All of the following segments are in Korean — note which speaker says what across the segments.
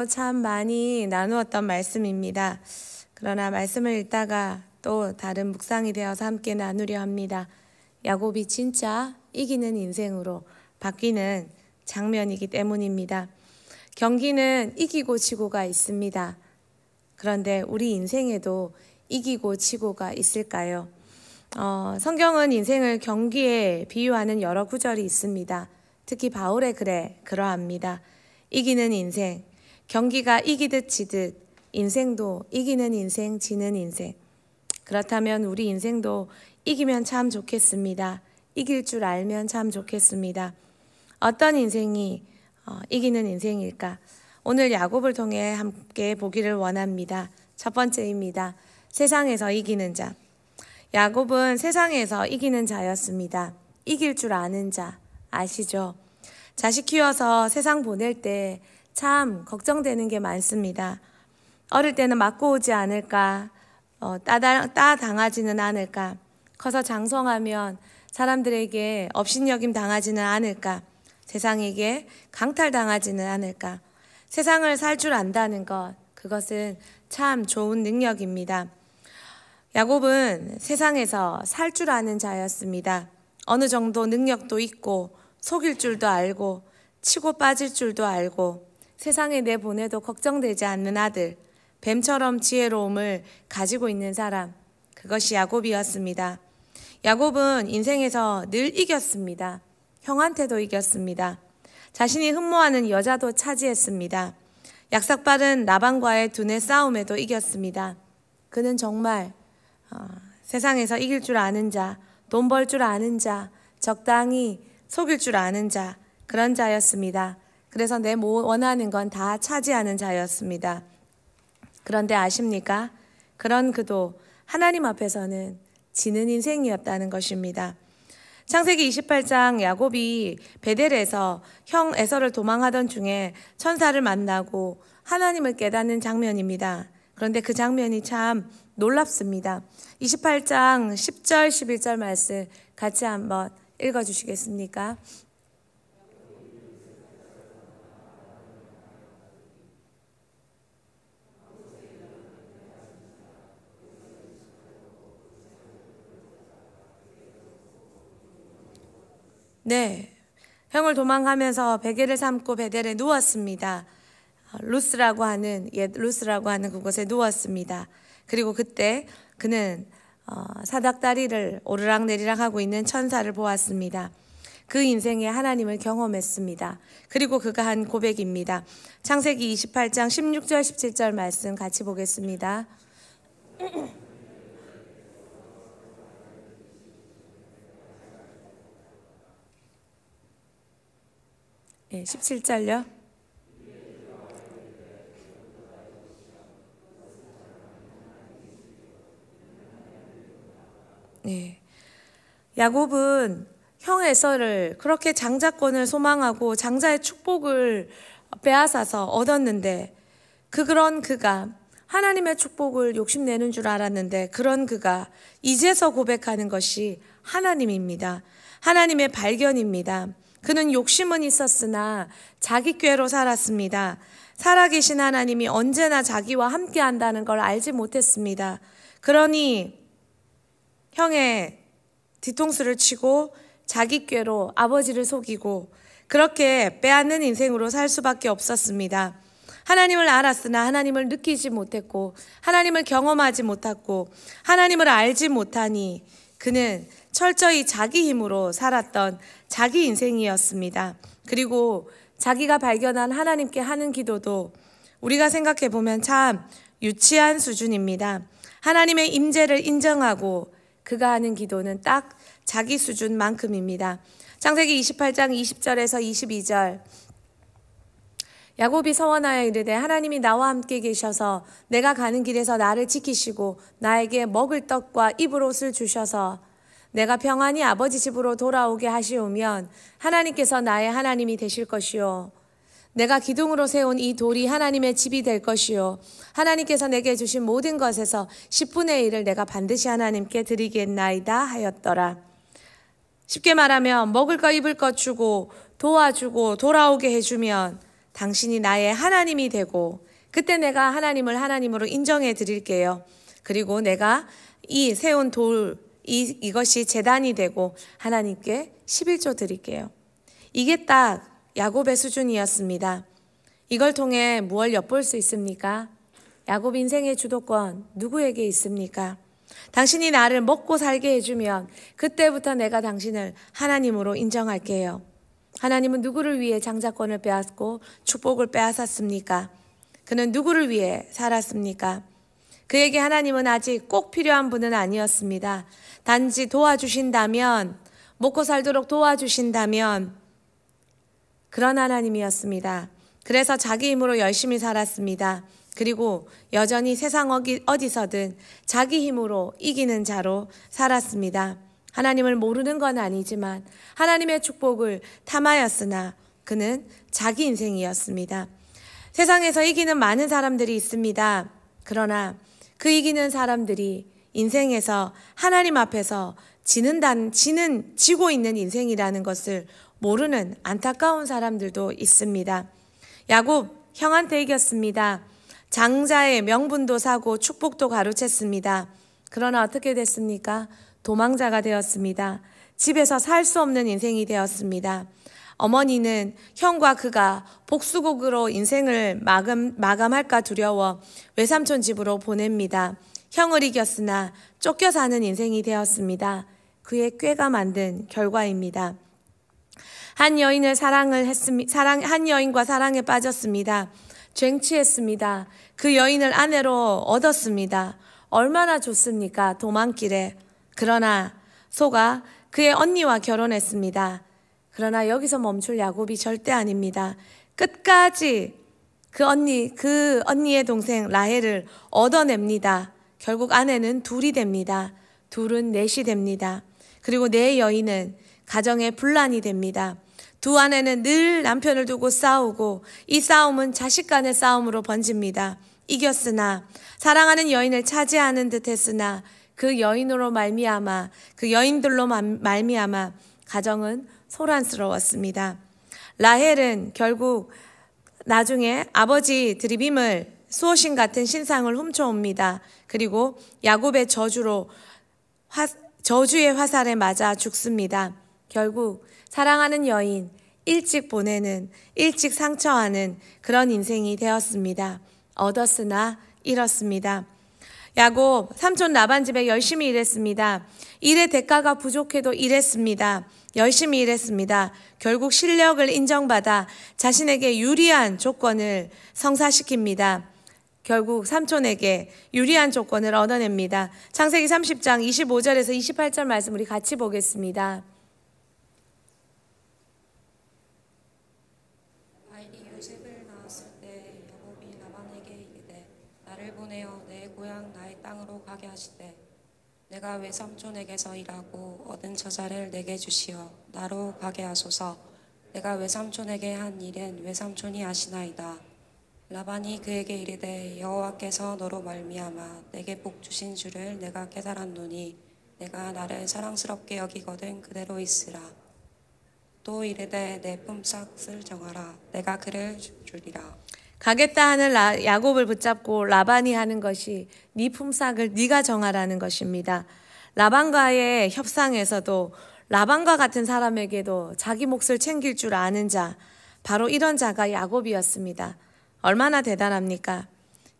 Speaker 1: 참 많이 나누었던 말씀입니다. 그러나 말씀을 읽다가 또 다른 묵상이 되어서 함께 나누려 합니다. 야곱이 진짜 이기는 인생으로 바뀌는 장면이기 때문입니다. 경기는 이기고 지고가 있습니다. 그런데 우리 인생에도 이기고 지고가 있을까요? 성경은 인생을 경기에 비유하는 여러 구절이 있습니다. 특히 바울의 글에 그러합니다. 이기는 인생, 경기가 이기듯 지듯 인생도 이기는 인생, 지는 인생. 그렇다면 우리 인생도 이기면 참 좋겠습니다. 이길 줄 알면 참 좋겠습니다. 어떤 인생이 이기는 인생일까? 오늘 야곱을 통해 함께 보기를 원합니다. 첫 번째입니다. 세상에서 이기는 자. 야곱은 세상에서 이기는 자였습니다. 이길 줄 아는 자 아시죠? 자식 키워서 세상 보낼 때 참 걱정되는 게 많습니다. 어릴 때는 맞고 오지 않을까, 따당하지는 않을까, 커서 장성하면 사람들에게 업신여김 당하지는 않을까, 세상에게 강탈당하지는 않을까. 세상을 살 줄 안다는 것, 그것은 참 좋은 능력입니다. 야곱은 세상에서 살 줄 아는 자였습니다. 어느 정도 능력도 있고 속일 줄도 알고 치고 빠질 줄도 알고 세상에 내보내도 걱정되지 않는 아들, 뱀처럼 지혜로움을 가지고 있는 사람, 그것이 야곱이었습니다. 야곱은 인생에서 늘 이겼습니다. 형한테도 이겼습니다. 자신이 흠모하는 여자도 차지했습니다. 약삭빠른 라반과의 두뇌 싸움에도 이겼습니다. 그는 정말 세상에서 이길 줄 아는 자, 돈 벌 줄 아는 자, 적당히 속일 줄 아는 자, 그런 자였습니다. 그래서 내 원하는 건 다 차지하는 자였습니다. 그런데 아십니까? 그런 그도 하나님 앞에서는 지는 인생이었다는 것입니다. 창세기 28장 야곱이 베델에서 형 에서를 도망하던 중에 천사를 만나고 하나님을 깨닫는 장면입니다. 그런데 그 장면이 참 놀랍습니다. 28장 10절 11절 말씀 같이 한번 읽어주시겠습니까? 네, 형을 도망가면서 베개를 삼고 베델에 누웠습니다. 루스라고 하는 그곳에 누웠습니다. 그리고 그때 그는 사닥다리를 오르락내리락 하고 있는 천사를 보았습니다. 그 인생에 하나님을 경험했습니다. 그리고 그가 한 고백입니다. 창세기 28장 16절 17절 말씀 같이 보겠습니다. 네, 17절요. 네. 야곱은 형 에서를 그렇게 장자권을 소망하고 장자의 축복을 빼앗아서 얻었는데 그런 그가 하나님의 축복을 욕심내는 줄 알았는데 그런 그가 이제서 고백하는 것이 하나님입니다. 하나님의 발견입니다. 그는 욕심은 있었으나 자기 꾀로 살았습니다. 살아계신 하나님이 언제나 자기와 함께 한다는 걸 알지 못했습니다. 그러니 형의 뒤통수를 치고 자기 꾀로 아버지를 속이고 그렇게 빼앗는 인생으로 살 수밖에 없었습니다. 하나님을 알았으나 하나님을 느끼지 못했고 하나님을 경험하지 못했고 하나님을 알지 못하니 그는 철저히 자기 힘으로 살았던 자기 인생이었습니다. 그리고 자기가 발견한 하나님께 하는 기도도 우리가 생각해 보면 참 유치한 수준입니다. 하나님의 임재를 인정하고 그가 하는 기도는 딱 자기 수준만큼입니다. 창세기 28장 20절에서 22절 야곱이 서원하여 이르되 하나님이 나와 함께 계셔서 내가 가는 길에서 나를 지키시고 나에게 먹을 떡과 입을 옷을 주셔서 내가 평안히 아버지 집으로 돌아오게 하시오면 하나님께서 나의 하나님이 되실 것이요 내가 기둥으로 세운 이 돌이 하나님의 집이 될 것이요 하나님께서 내게 주신 모든 것에서 10분의 1을 내가 반드시 하나님께 드리겠나이다 하였더라. 쉽게 말하면 먹을 거 입을 거 주고 도와주고 돌아오게 해주면 당신이 나의 하나님이 되고 그때 내가 하나님을 하나님으로 인정해 드릴게요. 그리고 내가 이 세운 돌 이것이 제단이 되고 하나님께 11조 드릴게요. 이게 딱 야곱의 수준이었습니다. 이걸 통해 무엇을 엿볼 수 있습니까? 야곱 인생의 주도권 누구에게 있습니까? 당신이 나를 먹고 살게 해주면 그때부터 내가 당신을 하나님으로 인정할게요. 하나님은 누구를 위해 장자권을 빼앗고 축복을 빼앗았습니까? 그는 누구를 위해 살았습니까? 그에게 하나님은 아직 꼭 필요한 분은 아니었습니다. 단지 도와주신다면, 먹고 살도록 도와주신다면 그런 하나님이었습니다. 그래서 자기 힘으로 열심히 살았습니다. 그리고 여전히 세상 어디서든 자기 힘으로 이기는 자로 살았습니다. 하나님을 모르는 건 아니지만 하나님의 축복을 탐하였으나 그는 자기 인생이었습니다. 세상에서 이기는 많은 사람들이 있습니다. 그러나 그 이기는 사람들이 인생에서 하나님 앞에서 지고 있는 인생이라는 것을 모르는 안타까운 사람들도 있습니다. 야곱 형한테 이겼습니다. 장자의 명분도 사고 축복도 가로챘습니다. 그러나 어떻게 됐습니까? 도망자가 되었습니다. 집에서 살 수 없는 인생이 되었습니다. 어머니는 형과 그가 복수곡으로 인생을 마감할까 두려워 외삼촌 집으로 보냅니다. 형을 이겼으나 쫓겨 사는 인생이 되었습니다. 그의 꾀가 만든 결과입니다. 한 여인과 사랑에 빠졌습니다. 쟁취했습니다. 그 여인을 아내로 얻었습니다. 얼마나 좋습니까? 도망길에. 그러나 소가 그의 언니와 결혼했습니다. 그러나 여기서 멈출 야곱이 절대 아닙니다. 끝까지 그 언니의 동생 라헬을 얻어냅니다. 결국 아내는 둘이 됩니다. 둘은 넷이 됩니다. 그리고 네 여인은 가정의 분란이 됩니다. 두 아내는 늘 남편을 두고 싸우고 이 싸움은 자식 간의 싸움으로 번집니다. 이겼으나 사랑하는 여인을 차지하는 듯 했으나 그 여인들로 말미암아 가정은 소란스러웠습니다. 라헬은 결국 나중에 아버지 드리빔을 수호신 같은 신상을 훔쳐옵니다. 그리고 야곱의 저주의 화살에 맞아 죽습니다. 결국 사랑하는 여인, 일찍 보내는, 일찍 상처하는 그런 인생이 되었습니다. 얻었으나 잃었습니다. 야곱 삼촌 라반 집에 열심히 일했습니다. 일의 대가가 부족해도 일했습니다. 열심히 일했습니다. 결국 실력을 인정받아 자신에게 유리한 조건을 성사시킵니다. 결국 삼촌에게 유리한 조건을 얻어냅니다. 창세기 30장 25절에서 28절 말씀 우리 같이 보겠습니다.
Speaker 2: 라헬이 요셉을 낳았을 때 야곱이 라반에게 이르되 나를 보내어 내 고향 나의 땅으로 가게 하시되 내가 외삼촌에게서 일하고 얻은 저자를 내게 주시어 나로 가게 하소서. 내가 외삼촌에게 한 일은 외삼촌이 아시나이다. 라반이 그에게 이르되 여호와께서 너로 말미암아 내게 복 주신 줄을 내가 깨달았노니 내가 나를 사랑스럽게 여기거든 그대로 있으라. 또 이르되 내 품삯을 정하라. 내가 그를 주리라.
Speaker 1: 가겠다 하는 야곱을 붙잡고 라반이 하는 것이 네 품삯을 네가 정하라는 것입니다. 라반과의 협상에서도 라반과 같은 사람에게도 자기 몫을 챙길 줄 아는 자, 바로 이런 자가 야곱이었습니다. 얼마나 대단합니까?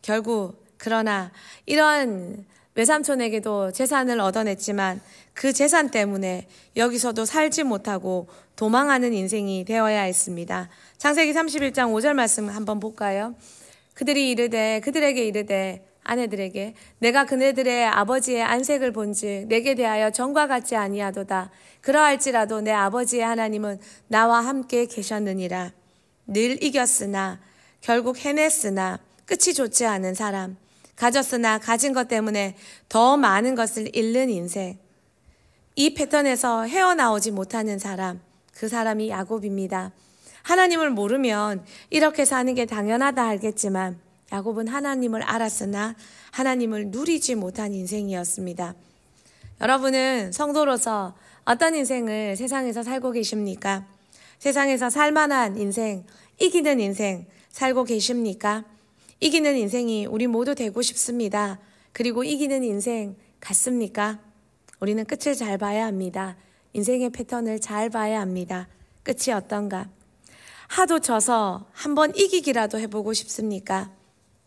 Speaker 1: 결국 그러나 이런 외삼촌에게도 재산을 얻어냈지만 그 재산 때문에 여기서도 살지 못하고 도망하는 인생이 되어야 했습니다. 창세기 31장 5절 말씀 한번 볼까요? 그들에게 이르되 아내들에게 내가 그네들의 아버지의 안색을 본즉 내게 대하여 전과 같지 아니하도다. 그러할지라도 내 아버지의 하나님은 나와 함께 계셨느니라. 늘 이겼으나 결국 해냈으나 끝이 좋지 않은 사람, 가졌으나 가진 것 때문에 더 많은 것을 잃는 인생, 이 패턴에서 헤어나오지 못하는 사람, 그 사람이 야곱입니다. 하나님을 모르면 이렇게 사는 게 당연하다 알겠지만 야곱은 하나님을 알았으나 하나님을 누리지 못한 인생이었습니다. 여러분은 성도로서 어떤 인생을 세상에서 살고 계십니까? 세상에서 살만한 인생, 이기는 인생 살고 계십니까? 이기는 인생이 우리 모두 되고 싶습니다. 그리고 이기는 인생 같습니까? 우리는 끝을 잘 봐야 합니다. 인생의 패턴을 잘 봐야 합니다. 끝이 어떤가? 하도 져서 한번 이기기라도 해보고 싶습니까?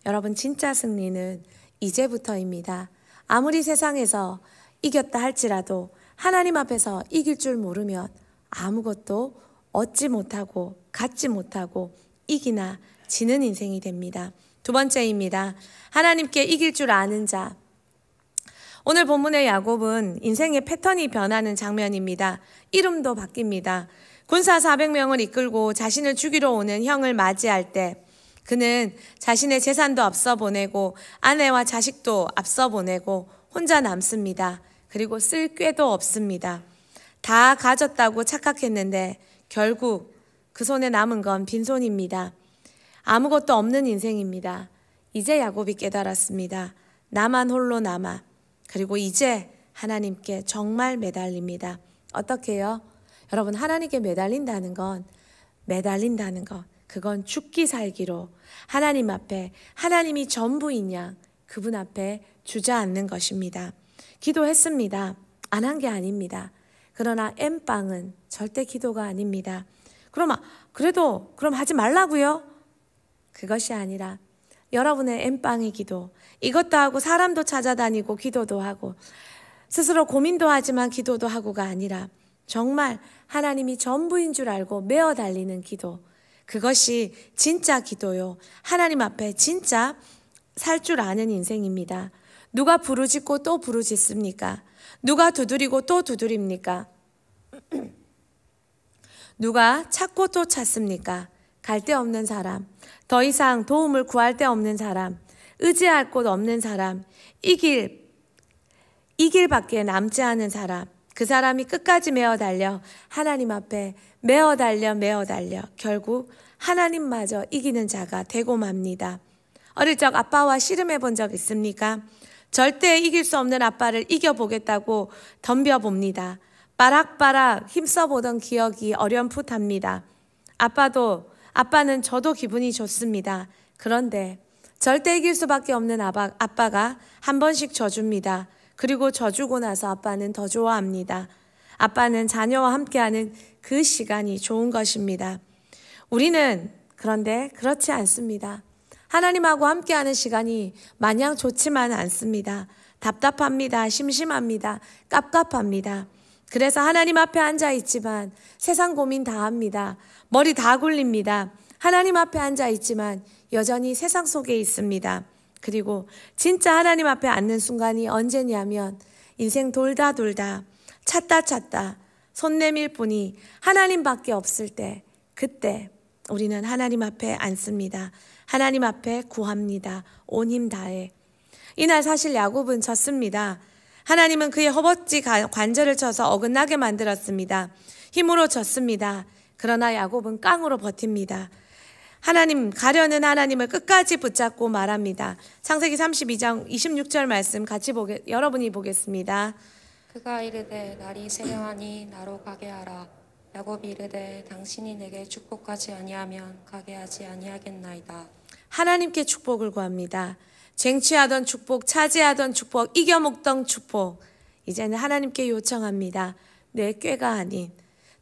Speaker 1: 여러분, 진짜 승리는 이제부터입니다. 아무리 세상에서 이겼다 할지라도 하나님 앞에서 이길 줄 모르면 아무것도 얻지 못하고 갖지 못하고 이기나 지는 인생이 됩니다. 두 번째입니다. 하나님께 이길 줄 아는 자. 오늘 본문의 야곱은 인생의 패턴이 변하는 장면입니다. 이름도 바뀝니다. 군사 400명을 이끌고 자신을 죽이러 오는 형을 맞이할 때 그는 자신의 재산도 앞서 보내고 아내와 자식도 앞서 보내고 혼자 남습니다. 그리고 쓸 꾀도 없습니다. 다 가졌다고 착각했는데 결국 그 손에 남은 건 빈손입니다. 아무것도 없는 인생입니다. 이제 야곱이 깨달았습니다. 나만 홀로 남아. 그리고 이제 하나님께 정말 매달립니다. 어떻게 해요? 여러분, 하나님께 매달린다는 것, 그건 죽기 살기로 하나님 앞에 하나님이 전부인 양 그분 앞에 주저앉는 것입니다. 기도했습니다. 안 한 게 아닙니다. 그러나 엠빵은 절대 기도가 아닙니다. 그럼 하지 말라고요? 그것이 아니라 여러분의 엠빵의 기도, 이것도 하고 사람도 찾아다니고 기도도 하고 스스로 고민도 하지만 기도도 하고가 아니라 정말 하나님이 전부인 줄 알고 메어 달리는 기도, 그것이 진짜 기도요. 하나님 앞에 진짜 살 줄 아는 인생입니다. 누가 부르짖고 또 부르짖습니까? 누가 두드리고 또 두드립니까? 누가 찾고 또 찾습니까? 갈 데 없는 사람, 더 이상 도움을 구할 데 없는 사람, 의지할 곳 없는 사람, 이길 밖에 남지 않은 사람, 그 사람이 끝까지 메어 달려 하나님 앞에 메어 달려 결국 하나님마저 이기는 자가 되고 맙니다. 어릴 적 아빠와 씨름해 본 적 있습니까? 절대 이길 수 없는 아빠를 이겨보겠다고 덤벼봅니다. 빠락빠락 힘써보던 기억이 어렴풋합니다. 아빠는 저도 기분이 좋습니다. 그런데 절대 이길 수밖에 없는 아빠가 한 번씩 져줍니다. 그리고 져주고 나서 아빠는 더 좋아합니다. 아빠는 자녀와 함께하는 그 시간이 좋은 것입니다. 우리는 그런데 그렇지 않습니다. 하나님하고 함께하는 시간이 마냥 좋지만 않습니다. 답답합니다. 심심합니다. 깝깝합니다. 그래서 하나님 앞에 앉아 있지만 세상 고민 다 합니다. 머리 다 굴립니다. 하나님 앞에 앉아 있지만 여전히 세상 속에 있습니다. 그리고 진짜 하나님 앞에 앉는 순간이 언제냐면 인생 돌다 찾다 손 내밀 뿐이 하나님밖에 없을 때, 그때 우리는 하나님 앞에 앉습니다. 하나님 앞에 구합니다. 온 힘 다해. 이날 사실 야곱은 졌습니다. 하나님은 그의 허벅지 관절을 쳐서 어긋나게 만들었습니다. 힘으로 졌습니다. 그러나 야곱은 깡으로 버팁니다. 가려는 하나님을 끝까지 붙잡고 말합니다. 창세기 32장 26절 말씀 여러분이 보겠습니다.
Speaker 2: 그가 이르되 날이 새려하니 나로 가게 하라. 야곱이 이르되 당신이 내게 축복하지 아니하면 가게 하지 아니하겠나이다. 하나님께
Speaker 1: 축복을 구합니다. 쟁취하던 축복, 차지하던 축복, 이겨먹던 축복, 이제는 하나님께 요청합니다. 내 꾀가 아닌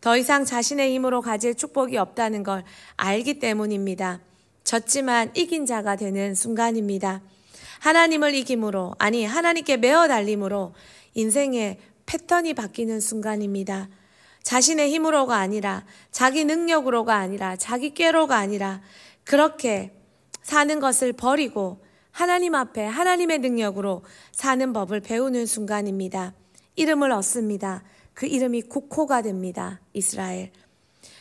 Speaker 1: 더 이상 자신의 힘으로 가질 축복이 없다는 걸 알기 때문입니다. 졌지만 이긴 자가 되는 순간입니다. 하나님을 이김으로, 하나님께 메어 달림으로 인생의 패턴이 바뀌는 순간입니다. 자신의 힘으로가 아니라, 자기 능력으로가 아니라, 자기 꾀로가 아니라 그렇게 사는 것을 버리고 하나님 앞에 하나님의 능력으로 사는 법을 배우는 순간입니다. 이름을 얻습니다. 그 이름이 국호가 됩니다. 이스라엘.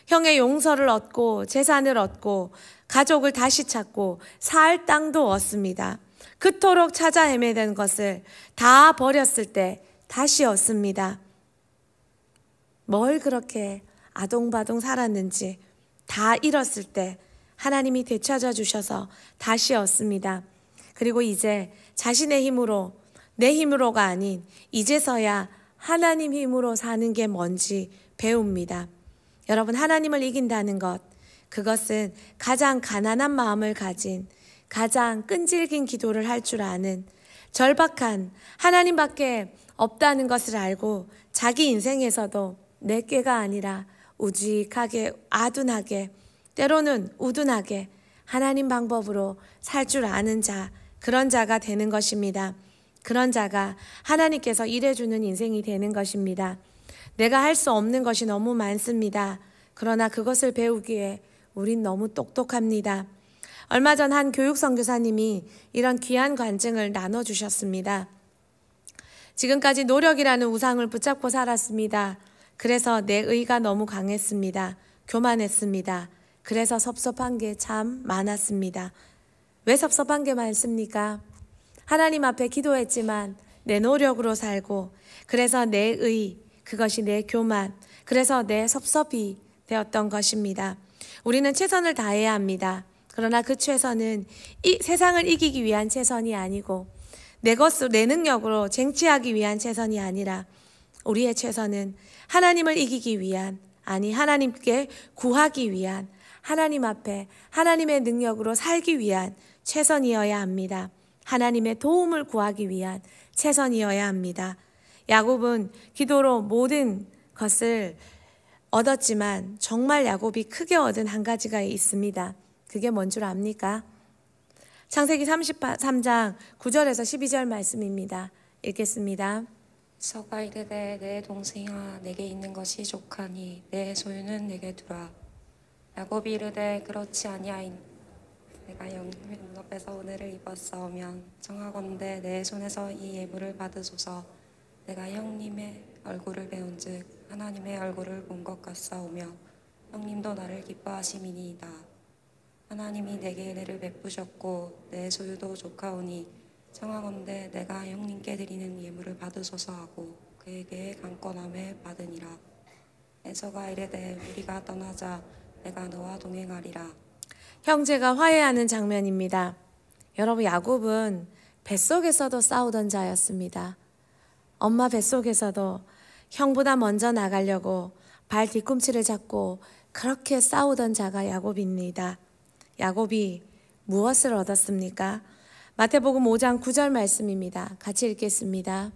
Speaker 1: 형의 용서를 얻고 재산을 얻고 가족을 다시 찾고 살 땅도 얻습니다. 그토록 찾아 헤매던 것을 다 버렸을 때 다시 얻습니다. 뭘 그렇게 아동바동 살았는지 다 잃었을 때 하나님이 되찾아 주셔서 다시 얻습니다. 그리고 이제 자신의 힘으로, 내 힘으로가 아닌 이제서야 하나님 힘으로 사는 게 뭔지 배웁니다. 여러분, 하나님을 이긴다는 것, 그것은 가장 가난한 마음을 가진, 가장 끈질긴 기도를 할 줄 아는, 절박한 하나님밖에 없다는 것을 알고 자기 인생에서도 내게가 아니라 우직하게, 아둔하게, 때로는 우둔하게 하나님 방법으로 살 줄 아는 자, 그런 자가 되는 것입니다. 그런 자가 하나님께서 일해주는 인생이 되는 것입니다. 내가 할 수 없는 것이 너무 많습니다. 그러나 그것을 배우기에 우린 너무 똑똑합니다. 얼마 전 한 교육 선교사님이 이런 귀한 간증을 나눠주셨습니다. 지금까지 노력이라는 우상을 붙잡고 살았습니다. 그래서 내 의가 너무 강했습니다. 교만했습니다. 그래서 섭섭한 게 참 많았습니다. 왜 섭섭한 게 많습니까? 하나님 앞에 기도했지만 내 노력으로 살고, 그래서 내 의, 그것이 내 교만, 그래서 내 섭섭이 되었던 것입니다. 우리는 최선을 다해야 합니다. 그러나 그 최선은 이 세상을 이기기 위한 최선이 아니고 내 능력으로 쟁취하기 위한 최선이 아니라 우리의 최선은 하나님을 이기기 위한, 아니 하나님께 구하기 위한, 하나님 앞에 하나님의 능력으로 살기 위한 최선이어야 합니다. 하나님의 도움을 구하기 위한 최선이어야 합니다. 야곱은 기도로 모든 것을 얻었지만 정말 야곱이 크게 얻은 한 가지가 있습니다. 그게 뭔 줄 압니까? 창세기 33장 9절에서 12절 말씀입니다. 읽겠습니다.
Speaker 2: 에서가 이르되 내 동생아 내게 있는 것이 족하니 내 소유는 내게 두라. 야곱이 이르되 그렇지 아니하인 내가 영님의 눈앞에서 은혜를 입었사오면 청하건대 내 손에서 이 예물을 받으소서. 내가 형님의 얼굴을 배운즉 하나님의 얼굴을 본 것 같사오며 형님도 나를 기뻐하심이니이다. 하나님이 내게 은혜를 베푸셨고 내 소유도 족하오니 청하건대 내가 형님께 드리는 예물을 받으소서 하고 그에게 강권함에 받으니라. 에서가 이르되 우리가 떠나자 내가 너와 동행하리라.
Speaker 1: 형제가 화해하는 장면입니다. 여러분, 야곱은 뱃속에서도 싸우던 자였습니다. 엄마 뱃속에서도 형보다 먼저 나가려고 발 뒤꿈치를 잡고 그렇게 싸우던 자가 야곱입니다. 야곱이 무엇을 얻었습니까? 마태복음 5장 9절 말씀입니다. 같이 읽겠습니다.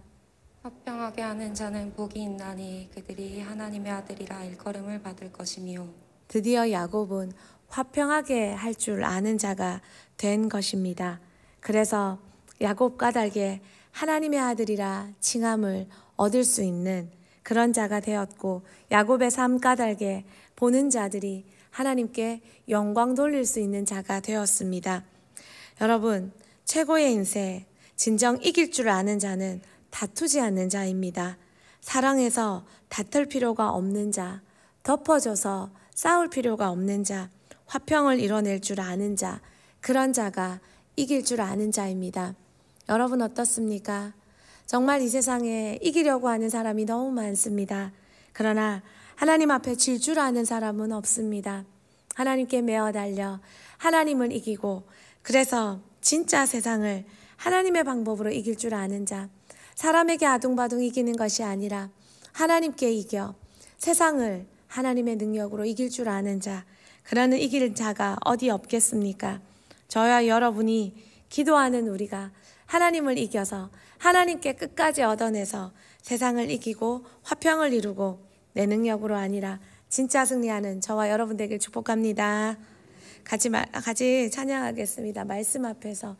Speaker 2: 화평하게 하는 자는 복이 있나니 그들이 하나님의 아들이라 일컬음을 받을 것이며.
Speaker 1: 드디어 야곱은 화평하게 할 줄 아는 자가 된 것입니다. 그래서 야곱 까닭에 하나님의 아들이라 칭함을 얻을 수 있는 그런 자가 되었고, 야곱의 삶 까닭에 보는 자들이 하나님께 영광 돌릴 수 있는 자가 되었습니다. 여러분, 최고의 인생, 진정 이길 줄 아는 자는 다투지 않는 자입니다. 사랑해서 다툴 필요가 없는 자, 덮어줘서 싸울 필요가 없는 자, 화평을 이뤄낼 줄 아는 자, 그런 자가 이길 줄 아는 자입니다. 여러분 어떻습니까? 정말 이 세상에 이기려고 하는 사람이 너무 많습니다. 그러나 하나님 앞에 질 줄 아는 사람은 없습니다. 하나님께 매어 달려 하나님을 이기고, 그래서 진짜 세상을 하나님의 방법으로 이길 줄 아는 자, 사람에게 아둥바둥 이기는 것이 아니라 하나님께 이겨 세상을 하나님의 능력으로 이길 줄 아는 자, 그러는 이길 자가 어디 없겠습니까? 저와 여러분이 기도하는 우리가 하나님을 이겨서 하나님께 끝까지 얻어내서 세상을 이기고 화평을 이루고 내 능력으로 아니라 진짜 승리하는 저와 여러분 되길 축복합니다. 같이 찬양하겠습니다. 말씀 앞에서